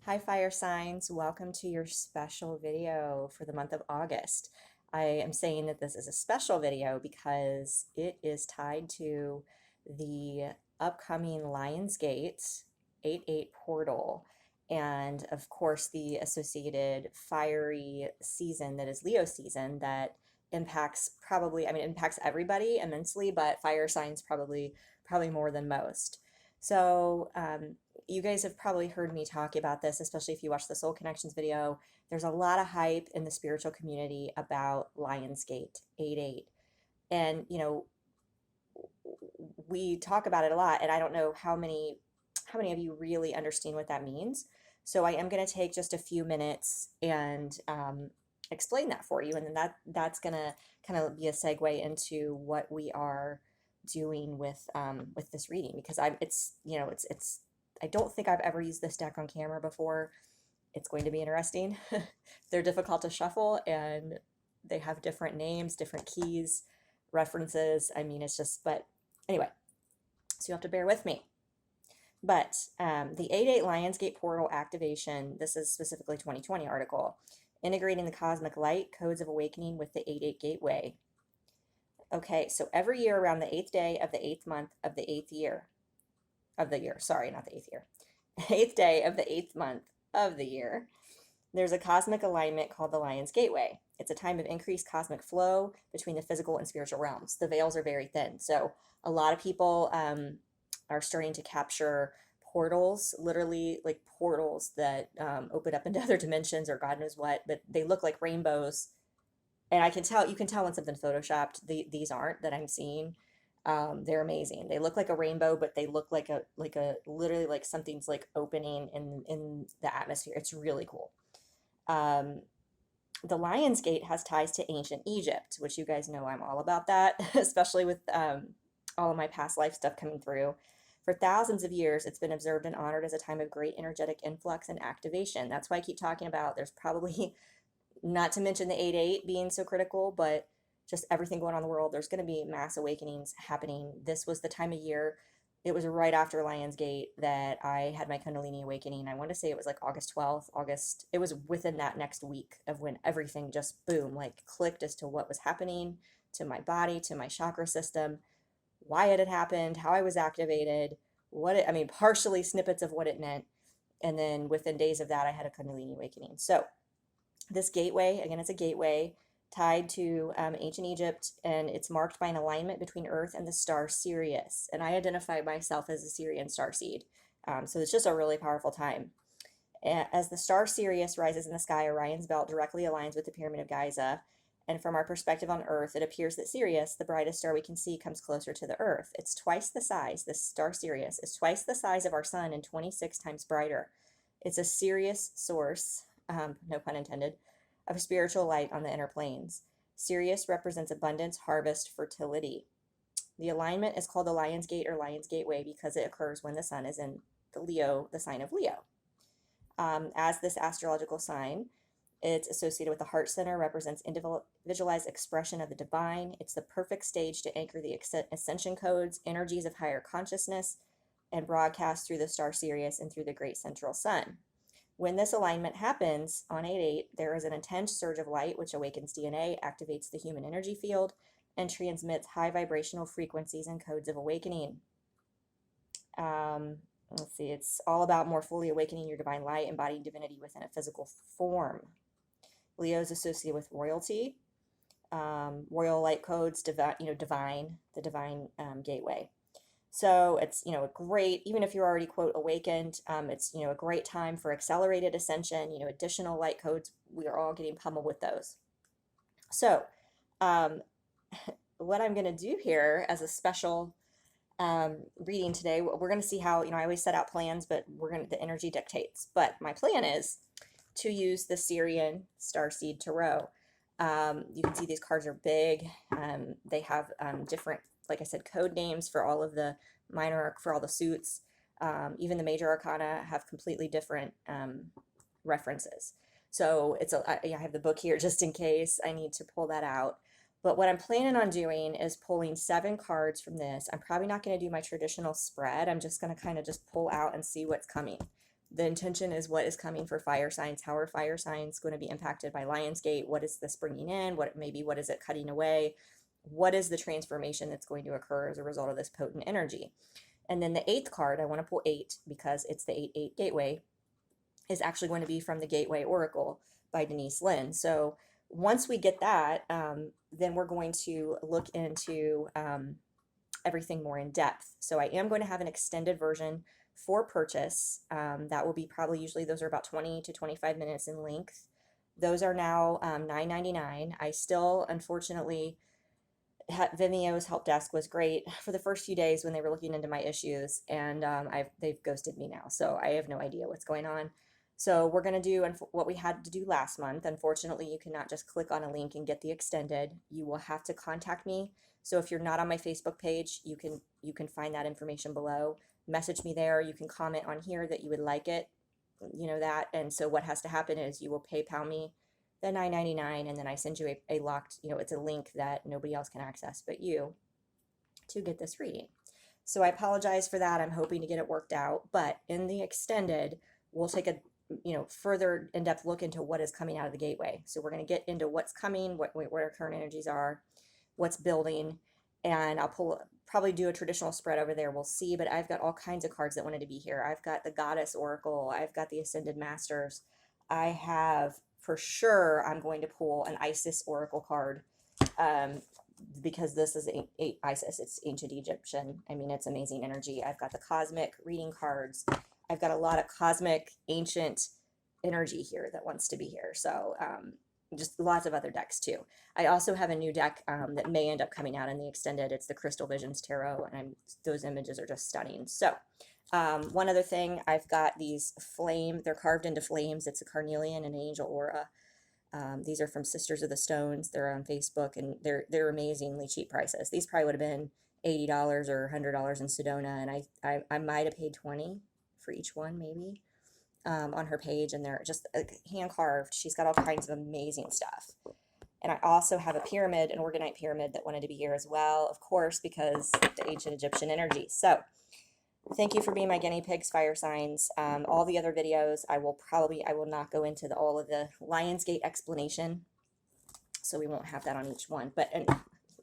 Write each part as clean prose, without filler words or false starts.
Hi, fire signs. Welcome to your special video for the month of August. I am saying that this is a special video because it is tied to the upcoming Lionsgate 8/8 portal and, of course, the associated fiery season that is Leo season that impacts impacts everybody immensely, but fire signs probably more than most. So, you guys have probably heard me talk about this, especially if you watch the Soul Connections video. There's a lot of hype in the spiritual community about Lionsgate 8/8. And, we talk about it a lot, and I don't know how many of you really understand what that means. So I am going to take just a few minutes and explain that for you, and then that's going to kind of be a segue into what we are doing with this reading because it's I don't think I've ever used this deck on camera before. It's going to be interesting. They're difficult to shuffle and they have different names, different keys, references. I mean, it's just, but anyway, so you have to bear with me. But the 8/8 Lionsgate portal activation, this is specifically 2020 article, integrating the cosmic light codes of awakening with the 8/8 gateway. Okay, so every year around the 8th day of the 8th month of the 8th year, sorry, not the 8th year, 8th day of the 8th month of the year, there's a cosmic alignment called the Lion's Gateway. It's a time of increased cosmic flow between the physical and spiritual realms. The veils are very thin. So a lot of people are starting to capture portals, literally like portals that open up into other dimensions or God knows what, but they look like rainbows. And you can tell when something's photoshopped. These aren't that I'm seeing. They're amazing. They look like a rainbow, but they look like a literally like something's like opening in the atmosphere. It's really cool. Um, the Lion's Gate has ties to ancient Egypt, which you guys know I'm all about that, especially with all of my past life stuff coming through. For thousands of years, it's been observed and honored as a time of great energetic influx and activation. That's why I keep talking about there's probably, not to mention the 8/8 being so critical, but just everything going on in the world. There's going to be mass awakenings happening. This was the time of year. It was right after Lionsgate that I had my Kundalini awakening. I want to say it was like August 12th, August. It was within that next week of when everything just boom, like clicked as to what was happening to my body, to my chakra system, why it had happened, how I was activated, partially snippets of what it meant. And then within days of that, I had a Kundalini awakening. So this gateway, again, it's a gateway tied to ancient Egypt, and it's marked by an alignment between Earth and the star Sirius. And I identify myself as a Sirian starseed. So it's just a really powerful time. As the star Sirius rises in the sky, Orion's belt directly aligns with the Pyramid of Giza. And from our perspective on Earth, it appears that Sirius, the brightest star we can see, comes closer to the Earth. It's twice the size, this star Sirius is twice the size of our sun and 26 times brighter. It's a Sirius source, no pun intended, of spiritual light on the inner planes. Sirius represents abundance, harvest, fertility. The alignment is called the Lion's Gate or Lion's Gateway because it occurs when the sun is in the sign of Leo. As this astrological sign, it's associated with the heart center, represents individualized expression of the divine. It's the perfect stage to anchor the ascension codes, energies of higher consciousness, and broadcast through the star Sirius and through the great central sun. When this alignment happens on 8/8, there is an intense surge of light which awakens DNA, activates the human energy field, and transmits high vibrational frequencies and codes of awakening. Let's see, it's all about more fully awakening your divine light, embodying divinity within a physical form. Leo is associated with royalty, royal light codes, divine, the divine gateway. So it's, a great, even if you're already, quote, awakened, it's, a great time for accelerated ascension, additional light codes. We are all getting pummeled with those. So what I'm going to do here as a special reading today, we're going to see how, I always set out plans, but the energy dictates. But my plan is to use the Syrian Starseed Tarot. You can see these cards are big. They have different, like I said, code names for all of the for all the suits. Even the major arcana have completely different references. So I have the book here just in case I need to pull that out. But what I'm planning on doing is pulling 7 cards from this. I'm probably not going to do my traditional spread. I'm just going to kind of just pull out and see what's coming. The intention is what is coming for fire signs. How are fire signs going to be impacted by Lionsgate? What is this bringing in? What is it cutting away? What is the transformation that's going to occur as a result of this potent energy? And then the eighth card, I want to pull 8 because it's the 8-8 gateway, is actually going to be from the Gateway Oracle by Denise Lynn. So once we get that, then we're going to look into everything more in depth. So I am going to have an extended version for purchase. That will be probably, usually those are about 20 to 25 minutes in length. Those are now $9.99. I still, unfortunately, Vimeo's help desk was great for the first few days when they were looking into my issues, and they've ghosted me now, so I have no idea what's going on. So we're going to do what we had to do last month. Unfortunately, you cannot just click on a link and get the extended. You will have to contact me. So if you're not on my Facebook page, you can find that information below. Message me there. You can comment on here that you would like it, that. And so what has to happen is you will PayPal me the $9.99, and then I send you a locked, it's a link that nobody else can access but you to get this reading. So I apologize for that. I'm hoping to get it worked out. But in the extended, we'll take a further in-depth look into what is coming out of the gateway. So we're going to get into what's coming, what our current energies are, what's building, and I'll probably do a traditional spread over there. We'll see, but I've got all kinds of cards that wanted to be here. I've got the Goddess Oracle. I've got the Ascended Masters. I have, for sure, I'm going to pull an Isis Oracle card, because this is Isis. It's ancient Egyptian. I mean, it's amazing energy. I've got the cosmic reading cards. I've got a lot of cosmic ancient energy here that wants to be here. So just lots of other decks too. I also have a new deck that may end up coming out in the extended. It's the Crystal Visions Tarot, and those images are just stunning. So one other thing, I've got these they're carved into flames. It's a carnelian and an angel aura. These are from Sisters of the Stones. They're on Facebook, and they're amazingly cheap prices. These probably would have been $80 or $100 in Sedona, and I might have paid $20 for each one, maybe, on her page, and they're just hand carved. She's got all kinds of amazing stuff. And I also have a pyramid, an organite pyramid, that wanted to be here as well, of course, because the ancient Egyptian energy. So thank you for being my guinea pigs, fire signs. All the other videos, I will not go into all of the Lionsgate explanation, so we won't have that on each one. And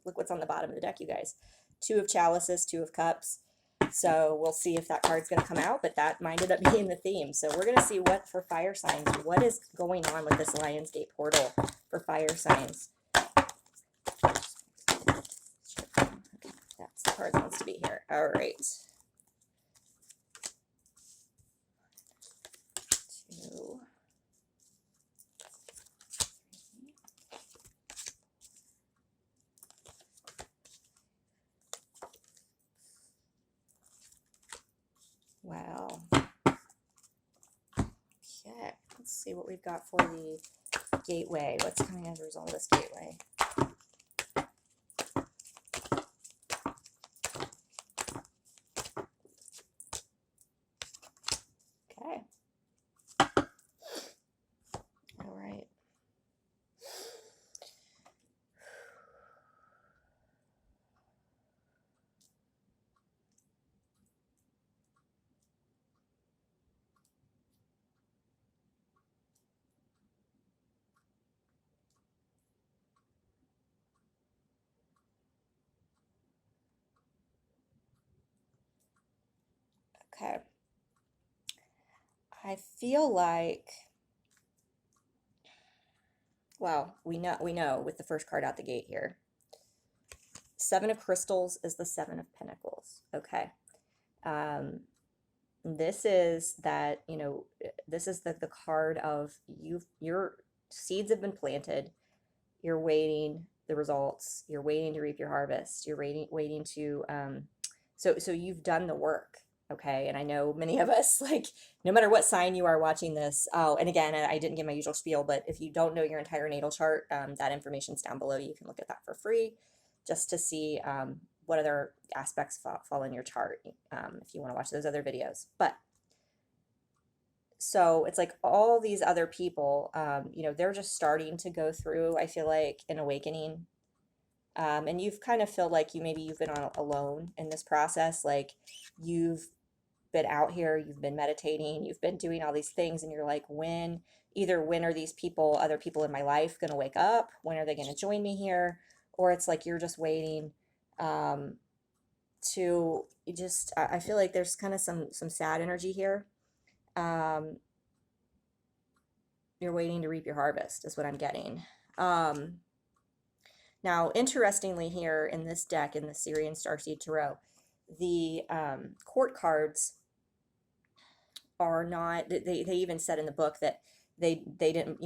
look what's on the bottom of the deck, you guys. 2 of chalices, 2 of cups. So we'll see if that card's going to come out, but that might end up being the theme. So we're going to see what for fire signs, what is going on with this Lionsgate portal for fire signs. Okay, that's the card that wants to be here. All right. 2. Wow. Okay, let's see what we've got for the gateway. What's coming as a result of this gateway? Okay. All right. Okay. I feel like, well, we know with the first card out the gate here. 7 of Crystals is the 7 of Pentacles. Okay. This is that, this is the card of your seeds have been planted. You're waiting the results. You're waiting to reap your harvest. You're waiting to, so you've done the work. Okay. And I know many of us, like, no matter what sign you are watching this. Oh, and again, I didn't give my usual spiel, but if you don't know your entire natal chart, that information's down below. You can look at that for free just to see, what other aspects fall in your chart, if you want to watch those other videos. But so it's like all these other people, they're just starting to go through, I feel like, an awakening. And you've kind of felt like you've been on alone in this process. Like you've been out here, you've been meditating, you've been doing all these things, and you're like, when are these people, other people in my life, going to wake up? When are they going to join me here? Or it's like you're just waiting um, to just, I feel like there's kind of some sad energy here. Um, you're waiting to reap your harvest, is what I'm getting. Um, Now, interestingly, here in this deck, in the Syrian Starseed Tarot, the court cards are not, they even said in the book that they didn't,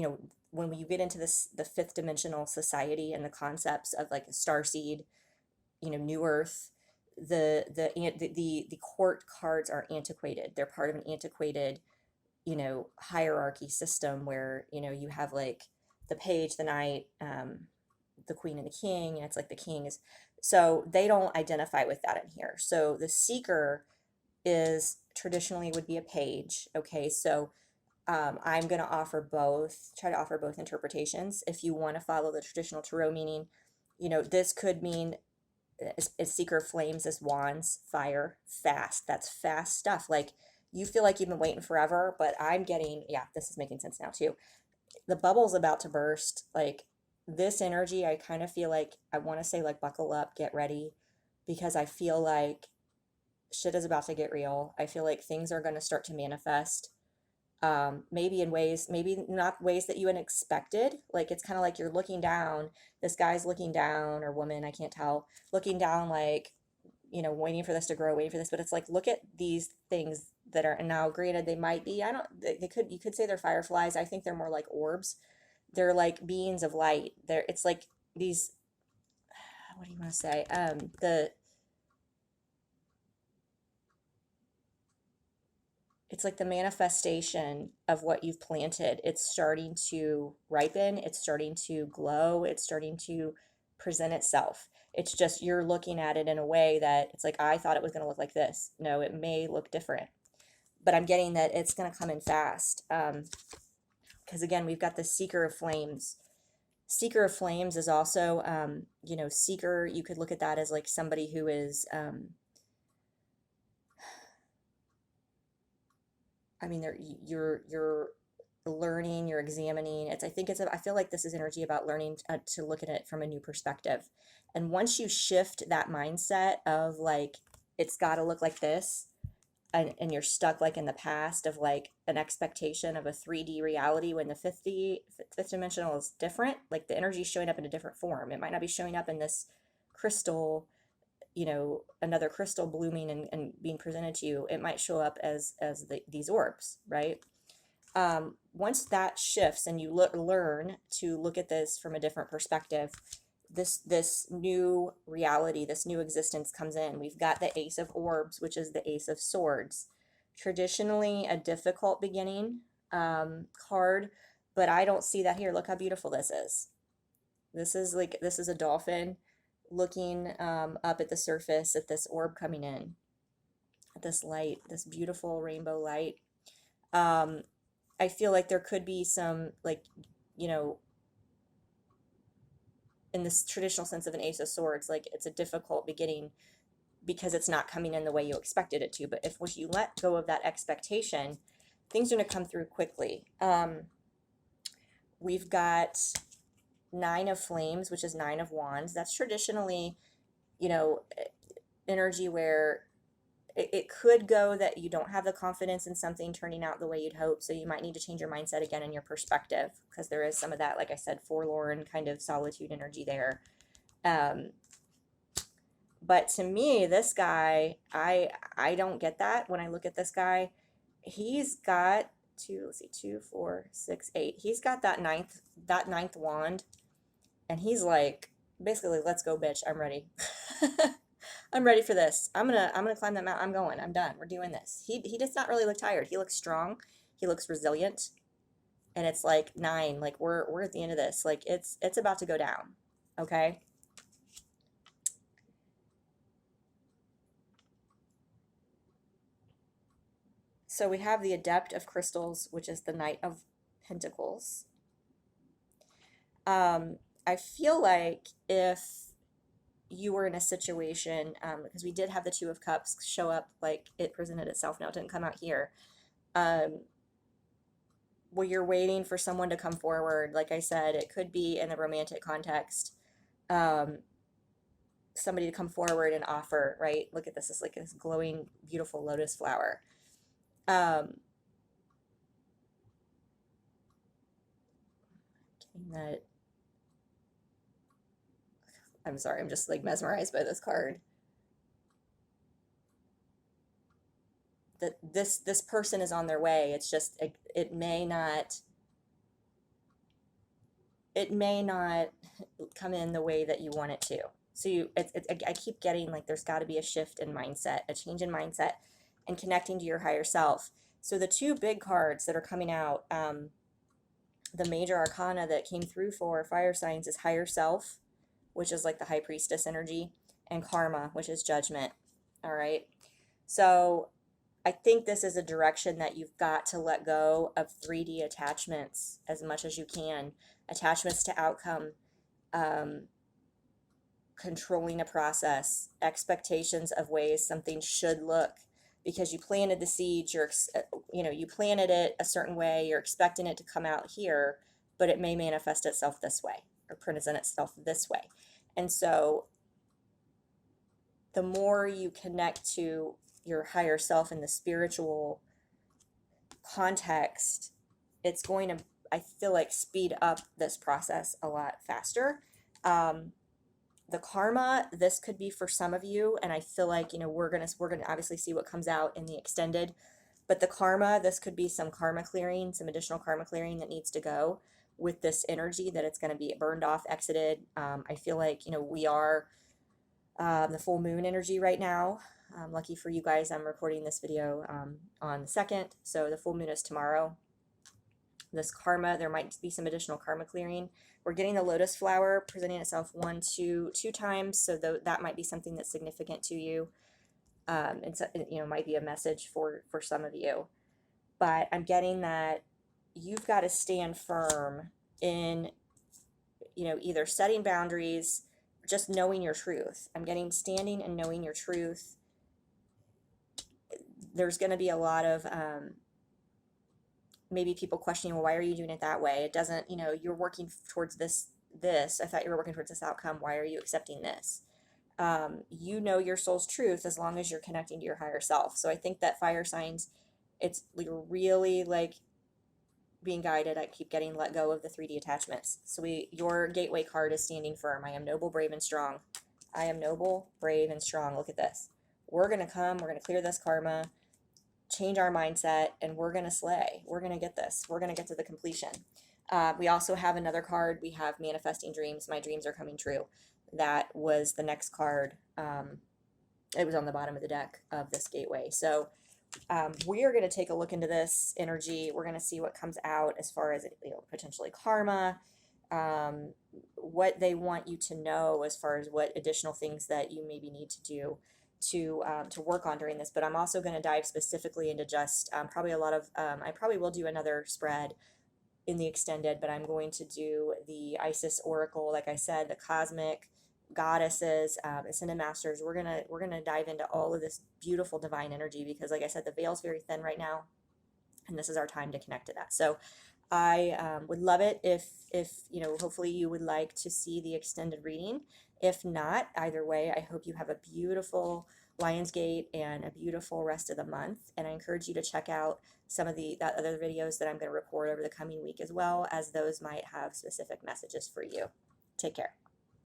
when you get into this, the fifth dimensional society and the concepts of like a starseed, new earth, the court cards are antiquated. They're part of an antiquated, hierarchy system where, you have like the page, the knight, the queen and the king, and it's like the king is, so they don't identify with that in here. So the seeker is traditionally would be a page. Okay, so I'm going to try to offer both interpretations. If you want to follow the traditional tarot meaning, this could mean a seeker flames as wands, fire, fast. That's fast stuff. Like you feel like you've been waiting forever, but I'm getting, yeah, this is making sense now too. The bubble's about to burst. Like this energy, I kind of feel like I want to say like buckle up, get ready, because I feel like shit is about to get real. I feel like things are going to start to manifest. Maybe in ways, maybe not ways that you had expected. Like it's kind of like you're looking down, this guy's looking down, or woman, I can't tell, looking down like, waiting for this to grow, waiting for this, but it's like, look at these things that are, and now granted, they might be, I don't, you could say they're fireflies. I think they're more like orbs. They're like beings of light. It's like these, what do you want to say? It's like the manifestation of what you've planted. It's starting to ripen. It's starting to glow. It's starting to present itself. It's just you're looking at it in a way that it's like, I thought it was going to look like this. No, it may look different. But I'm getting that it's going to come in fast. Because again, we've got the Seeker of Flames. Seeker of Flames is also, seeker, you could look at that as like somebody who is, I mean, you're learning, you're examining. I feel like this is energy about learning to look at it from a new perspective. And once you shift that mindset of like, it's got to look like this, and you're stuck like in the past of like an expectation of a 3D reality when the fifth dimensional is different, like the energy is showing up in a different form. It might not be showing up in this crystal, another crystal blooming and being presented to you. It might show up as these orbs, right? Once that shifts and you learn to look at this from a different perspective, this new reality, this new existence comes in. We've got the Ace of Orbs, which is the Ace of Swords. Traditionally a difficult beginning card, but I don't see that here. Look how beautiful this is. This is a dolphin looking up at the surface at this orb coming in, at this light, this beautiful rainbow light. I feel like there could be some, like, in this traditional sense of an Ace of Swords, like it's a difficult beginning because it's not coming in the way you expected it to. But if you let go of that expectation, things are going to come through quickly. We've got Nine of Flames, which is Nine of Wands. That's traditionally, energy where it could go that you don't have the confidence in something turning out the way you'd hope. So you might need to change your mindset again in your perspective, because there is some of that, like I said, forlorn kind of solitude energy there. But to me, this guy, I don't get that when I look at this guy. He's got two, four, six, eight. He's got that ninth wand, and he's like, basically, let's go, bitch. I'm ready. I'm ready for this. I'm gonna climb that mountain. I'm going. I'm done. We're doing this. He does not really look tired. He looks strong. He looks resilient. And it's like 9. Like we're at the end of this. Like it's about to go down. Okay. So we have the Adept of Crystals, which is the Knight of Pentacles. I feel like if you were in a situation, because we did have the Two of Cups show up like it presented itself. Now it didn't come out here. Um, where you're waiting for someone to come forward. Like I said, it could be in the romantic context. Um, Somebody to come forward and offer, right? Look at this. It's like this glowing, beautiful lotus flower. Um, that I'm sorry, I'm just like mesmerized by this card. That this person is on their way. It's just it may not, it may not come in the way that you want it to. So I keep getting like there's got to be a shift in mindset, a change in mindset, and connecting to your higher self. So the two big cards that are coming out, the major arcana that came through for fire signs is higher self, which is like the high priestess energy, and karma, which is judgment. All right. So I think this is a direction that you've got to let go of 3D attachments as much as you can, attachments to outcome, um, controlling a process, expectations of ways something should look, because you planted the seed, you planted it a certain way, you're expecting it to come out here, but it may manifest itself this way or present itself this way. And so the more you connect to your higher self in the spiritual context, it's going to, I feel like, speed up this process a lot faster. The karma, this could be for some of you, and I feel like, we're gonna obviously see what comes out in the extended, but the karma, this could be some karma clearing, some additional karma clearing that needs to go with this energy, that it's going to be burned off, exited. I feel like, we are the full moon energy right now. Lucky for you guys, I'm recording this video on the 2nd, so the full moon is tomorrow. This karma, there might be some additional karma clearing. We're getting the lotus flower presenting itself two times, so that might be something that's significant to you. And so, might be a message for some of you. But I'm getting that you've got to stand firm in, either setting boundaries, just knowing your truth. I'm getting standing and knowing your truth. There's going to be a lot of maybe people questioning, well, why are you doing it that way? It doesn't, you're working towards this. I thought you were working towards this outcome. Why are you accepting this? You know your soul's truth as long as you're connecting to your higher self. So I think that fire signs, it's really like being guided. I keep getting let go of the 3D attachments. So your gateway card is standing firm. I am noble, brave, and strong. I am noble, brave, and strong. Look at this. We're going to clear this karma, change our mindset, and we're going to slay. We're going to get this. We're going to get to the completion. We also have another card. We have manifesting dreams. My dreams are coming true. That was the next card. It was on the bottom of the deck of this gateway. So we are going to take a look into this energy. We're going to see what comes out as far as potentially karma, what they want you to know as far as what additional things that you maybe need to do to work on during this. But I'm also going to dive specifically into just probably a lot of I probably will do another spread in the extended, but I'm going to do the Isis Oracle, like I said, the cosmic goddesses, ascended masters. We're gonna dive into all of this beautiful divine energy, because, like I said, the veil's very thin right now, and this is our time to connect to that. So I would love it if hopefully you would like to see the extended reading. If not, either way, I hope you have a beautiful Lionsgate and a beautiful rest of the month. And I encourage you to check out some of that other videos that I'm going to record over the coming week, as well as those might have specific messages for you. Take care.